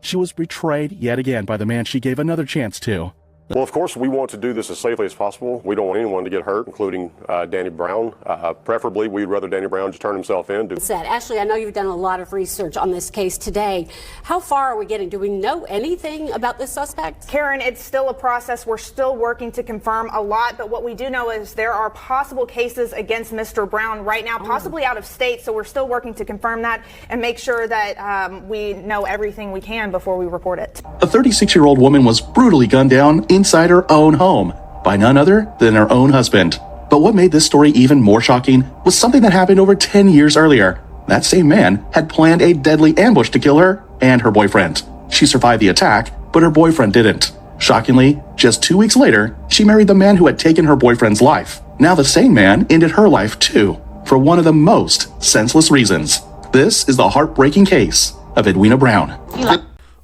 she was betrayed yet again by the man she gave another chance to. Well, of course, we want to do this as safely as possible. We don't want anyone to get hurt, including Danny Brown. Preferably, we'd rather Danny Brown just turn himself in. Ashley, I know you've done a lot of research on this case today. How far are we getting? Do we know anything about this suspect? Karen, it's still a process. We're still working to confirm a lot, but what we do know is there are possible cases against Mr. Brown right now, possibly out of state, so we're still working to confirm that and make sure that we know everything we can before we report it. A 36-year-old woman was brutally gunned down inside her own home by none other than her own husband. But what made this story even more shocking was something that happened over 10 years earlier. That same man had planned a deadly ambush to kill her and her boyfriend. She survived the attack, but her boyfriend didn't. Shockingly, just 2 weeks later, she married the man who had taken her boyfriend's life. Now the same man ended her life too, for one of the most senseless reasons. This is the heartbreaking case of Edwina Brown.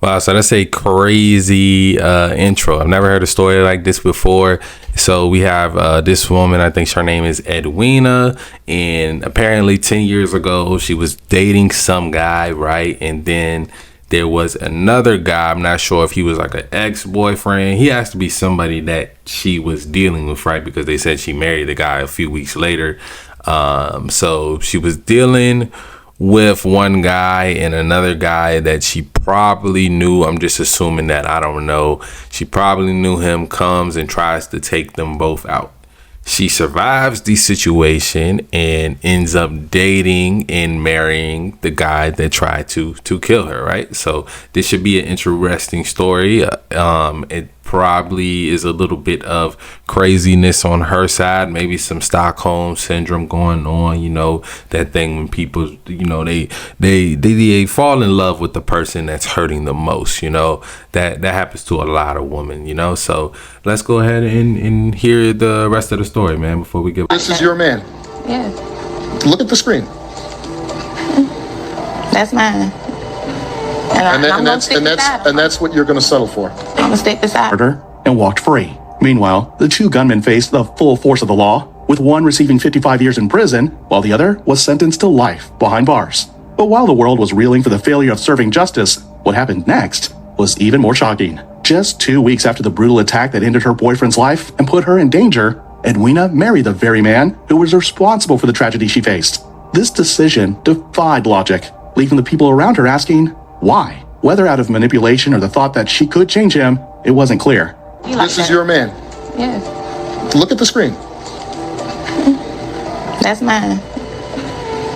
Wow, so that's a crazy intro. I've never heard a story like this before. So we have this woman, I think her name is Edwina, and apparently 10 years ago she was dating some guy, right? And then there was another guy, I'm not sure if he was like an ex-boyfriend. He has to be somebody that she was dealing with, right? Because they said she married the guy a few weeks later. So she was dealing with one guy and another guy that she probably knew. I'm just assuming that, I don't know. She probably knew him, comes and tries to take them both out. She survives the situation and ends up dating and marrying the guy that tried to kill her, right? So this should be an interesting story. It probably is a little bit of craziness on her side, maybe some Stockholm syndrome going on, you know, that thing when people, you know, they fall in love with the person that's hurting the most, you know, that happens to a lot of women, you know. So let's go ahead and hear the rest of the story, man, before we get. This is your man. Yeah. Look at the screen. That's mine. And that's what you're going to settle for. I'm gonna stick beside her and walked free. Meanwhile, the two gunmen faced the full force of the law, with one receiving 55 years in prison, while the other was sentenced to life behind bars. But while the world was reeling for the failure of serving justice, what happened next was even more shocking. Just 2 weeks after the brutal attack that ended her boyfriend's life and put her in danger, Edwina married the very man who was responsible for the tragedy she faced. This decision defied logic, leaving the people around her asking, why? Whether out of manipulation or the thought that she could change him, it wasn't clear. This is your man. Yeah. Look at the screen. That's mine.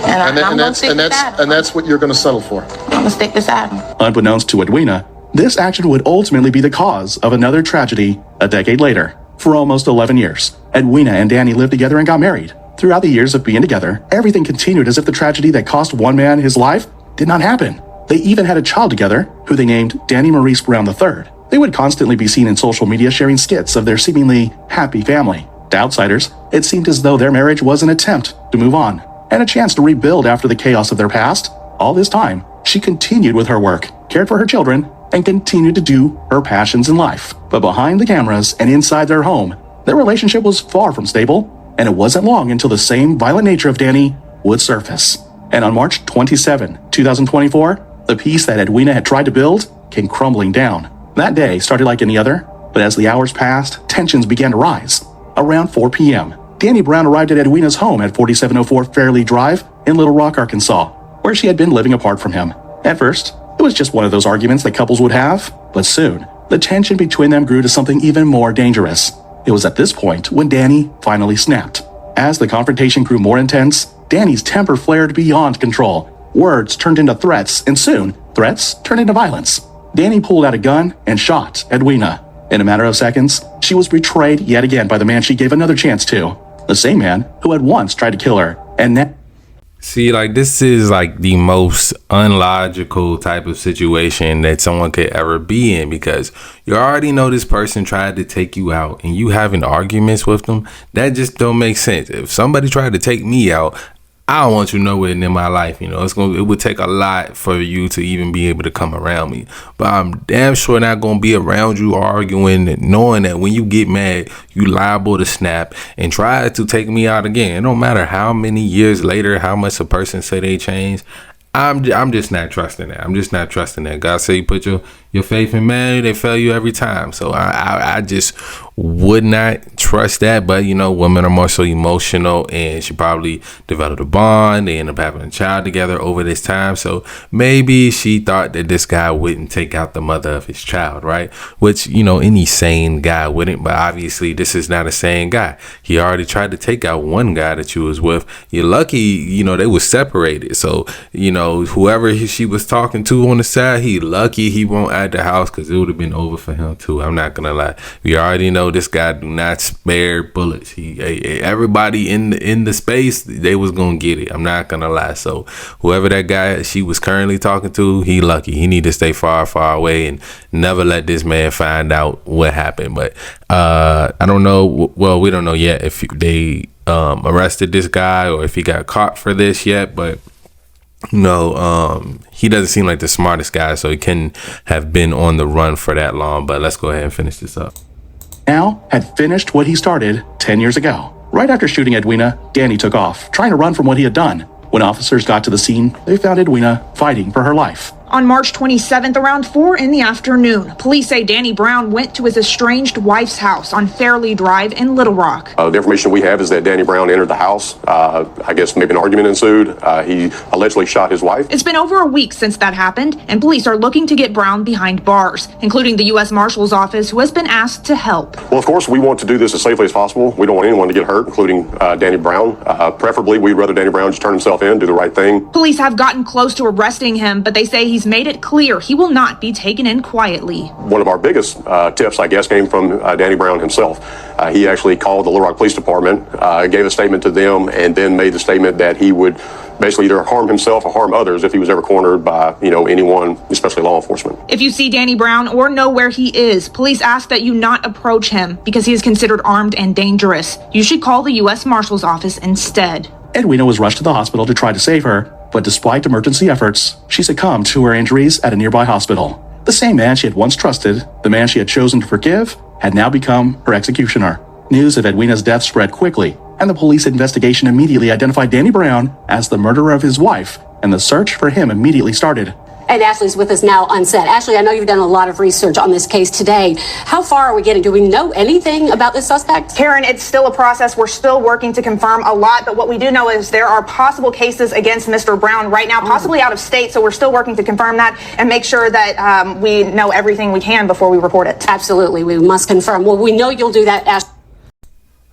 And that's what you're going to settle for. I'm gonna stick beside him. Unbeknownst to Edwina, this action would ultimately be the cause of another tragedy a decade later. For almost 11 years, Edwina and Danny lived together and got married. Throughout the years of being together, everything continued as if the tragedy that cost one man his life did not happen. They even had a child together, who they named Danny Maurice Brown III. They would constantly be seen in social media sharing skits of their seemingly happy family. To outsiders, it seemed as though their marriage was an attempt to move on, and a chance to rebuild after the chaos of their past. All this time, she continued with her work, cared for her children, and continued to do her passions in life. But behind the cameras and inside their home, their relationship was far from stable, and it wasn't long until the same violent nature of Danny would surface. And on March 27, 2024, the piece that Edwina had tried to build came crumbling down. That day started like any other, but as the hours passed, tensions began to rise. Around 4 p.m., Danny Brown arrived at Edwina's home at 4704 Fairleigh Drive in Little Rock, Arkansas, where she had been living apart from him. At first, it was just one of those arguments that couples would have, but soon, the tension between them grew to something even more dangerous. It was at this point when Danny finally snapped. As the confrontation grew more intense, Danny's temper flared beyond control. Words turned into threats, and soon, threats turned into violence. Danny pulled out a gun and shot Edwina. In a matter of seconds, she was betrayed yet again by the man she gave another chance to. The same man who had once tried to kill her, and now... See, like, this is like the most unlogical type of situation that someone could ever be in, because you already know this person tried to take you out and you having arguments with them. That just don't make sense. If somebody tried to take me out, I don't want you nowhere in my life. You know, it would take a lot for you to even be able to come around me. But I'm damn sure not going to be around you arguing and knowing that when you get mad, you liable to snap and try to take me out again. It don't matter how many years later, how much a person say they changed. I'm just not trusting that. I'm just not trusting that. God say you put your faith in man, they fail you every time. So I just would not trust that. But women are more so emotional, and she probably developed a bond. They end up having a child together over this time. So maybe she thought that this guy wouldn't take out the mother of his child, right? Which any sane guy wouldn't. But obviously this is not a sane guy. He already tried to take out one guy that you was with. You're lucky, they was separated. So whoever she was talking to on the side, he lucky he won't at the house, because it would have been over for him too. I'm not gonna lie. We already know this guy do not spare bullets. Everybody in the space, they was gonna get it. I'm not gonna lie. So whoever that guy she was currently talking to, he lucky. He need to stay far away and never let this man find out what happened. But I don't know. Well, we don't know yet if they arrested this guy or if he got caught for this yet, but he doesn't seem like the smartest guy, so he couldn't have been on the run for that long. But let's go ahead and finish this up. Now had finished what he started 10 years ago. Right after shooting Edwina, Danny took off, trying to run from what he had done. When officers got to the scene, they found Edwina fighting for her life. On March 27th, around 4 in the afternoon, police say Danny Brown went to his estranged wife's house on Fairley Drive in Little Rock. The information we have is that Danny Brown entered the house. I guess maybe an argument ensued. He allegedly shot his wife. It's been over a week since that happened, and police are looking to get Brown behind bars, including the U.S. Marshal's office, who has been asked to help. Well, of course, we want to do this as safely as possible. We don't want anyone to get hurt, including Danny Brown. Preferably, we'd rather Danny Brown just turn himself in, do the right thing. Police have gotten close to arresting him, but they say he's made it clear he will not be taken in quietly. One of our biggest tips, I guess, came from Danny Brown himself. He actually called the Little Rock Police Department, gave a statement to them, and then made the statement that he would basically either harm himself or harm others if he was ever cornered by, anyone, especially law enforcement. If you see Danny Brown or know where he is, police ask that you not approach him because he is considered armed and dangerous. You should call the U.S. Marshal's office instead. Edwina was rushed to the hospital to try to save her, but despite emergency efforts, she succumbed to her injuries at a nearby hospital. The same man she had once trusted, the man she had chosen to forgive, had now become her executioner. News of Edwina's death spread quickly, and the police investigation immediately identified Danny Brown as the murderer of his wife, and the search for him immediately started. And Ashley's with us now on set. Ashley, I know you've done a lot of research on this case today. How far are we getting? Do we know anything about this suspect? Karen, it's still a process. We're still working to confirm a lot, but what we do know is there are possible cases against Mr. Brown right now, possibly out of state, so we're still working to confirm that and make sure that we know everything we can before we report it. Absolutely, we must confirm. Well, we know you'll do that, Ashley.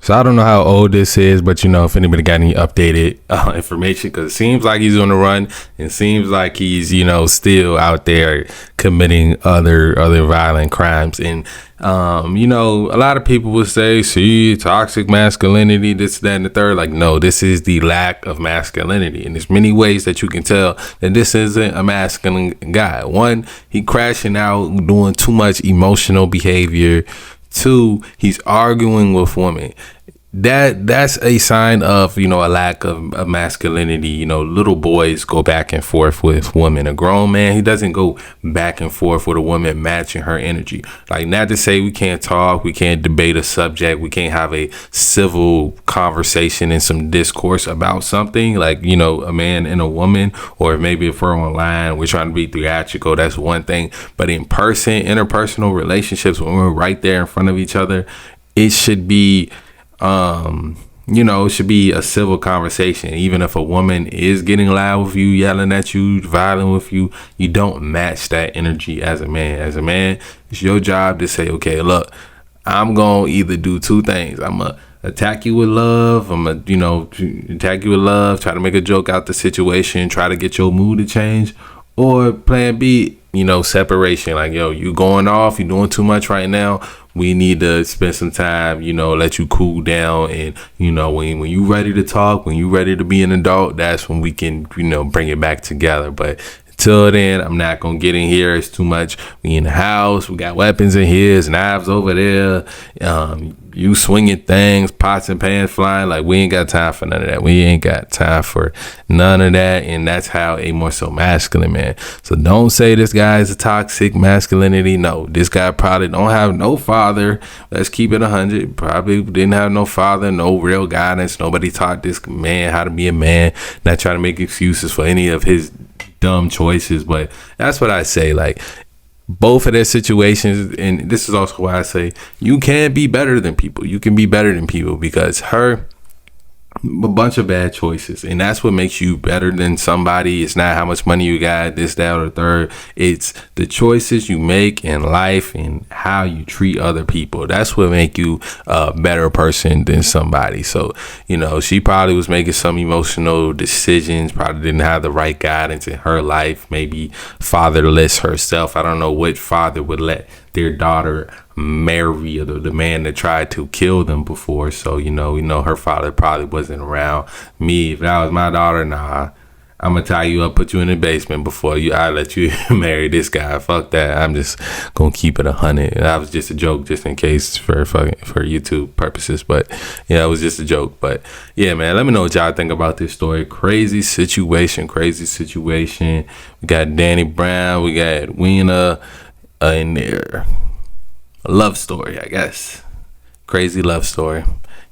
So I don't know how old this is, but if anybody got any updated information, because it seems like he's on the run. It seems like he's still out there committing other violent crimes. And a lot of people would say, see, toxic masculinity, this, that, and the third. Like, no, this is the lack of masculinity, and there's many ways that you can tell that this isn't a masculine guy. One, he crashing out, doing too much emotional behavior. Two, he's arguing with women. That's a sign of a lack of masculinity. Little boys go back and forth with women. A grown man, he doesn't go back and forth with a woman matching her energy. Like, not to say we can't talk, we can't debate a subject, we can't have a civil conversation and some discourse about something, like a man and a woman, or maybe if we're online we're trying to be theatrical, that's one thing. But in person, interpersonal relationships, when we're right there in front of each other, it should be it should be a civil conversation. Even if a woman is getting loud with you, yelling at you, violent with you, you don't match that energy as a man. As a man, it's your job to say, okay, look, I'm going to either do two things. I'm going to attack you with love. I'm going to, attack you with love, try to make a joke out the situation, try to get your mood to change. Or plan B, separation. Like, you going off, you doing too much right now. We need to spend some time, let you cool down. And, when you ready to talk, when you ready to be an adult, that's when we can, bring it back together. But until then, I'm not going to get in here. It's too much. We in the house. We got weapons in here. There's knives over there. You swinging things, pots and pans flying. Like, we ain't got time for none of that. We ain't got time for none of that. And that's how a more so masculine man. So don't say this guy is a toxic masculinity. No, this guy probably don't have no father. Let's keep it 100. Probably didn't have no father, no real guidance. Nobody taught this man how to be a man. Not trying to make excuses for any of his dumb choices. But that's what I say. Like, both of their situations, and this is also why I say you can be better than people. You can be better than people, because her, a bunch of bad choices, and that's what makes you better than somebody. It's not how much money you got, this, that, or third. It's the choices you make in life and how you treat other people. That's what make you a better person than somebody. So, you know, she probably was making some emotional decisions, probably didn't have the right guidance in her life, maybe fatherless herself. I don't know what father would let their daughter marry the man that tried to kill them before. So, you know, her father probably wasn't around. Me, if that was my daughter, nah, I'm gonna tie you up, put you in the basement before I let you marry this guy. Fuck that. I'm just gonna keep it 100. That was just a joke, just in case for YouTube purposes. But yeah, it was just a joke. But yeah, man, let me know what y'all think about this story. Crazy situation. We got Danny Brown, we got Edwina in there. A love story, I guess. Crazy love story.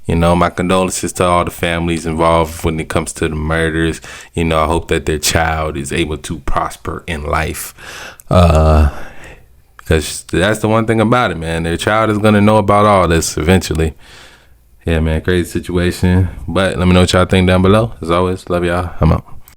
You know, my condolences to all the families involved when it comes to the murders. You know, I hope that their child is able to prosper in life. Because that's the one thing about it, man. Their child is going to know about all this eventually. Yeah, man, crazy situation. But let me know what y'all think down below. As always, love y'all. I'm out.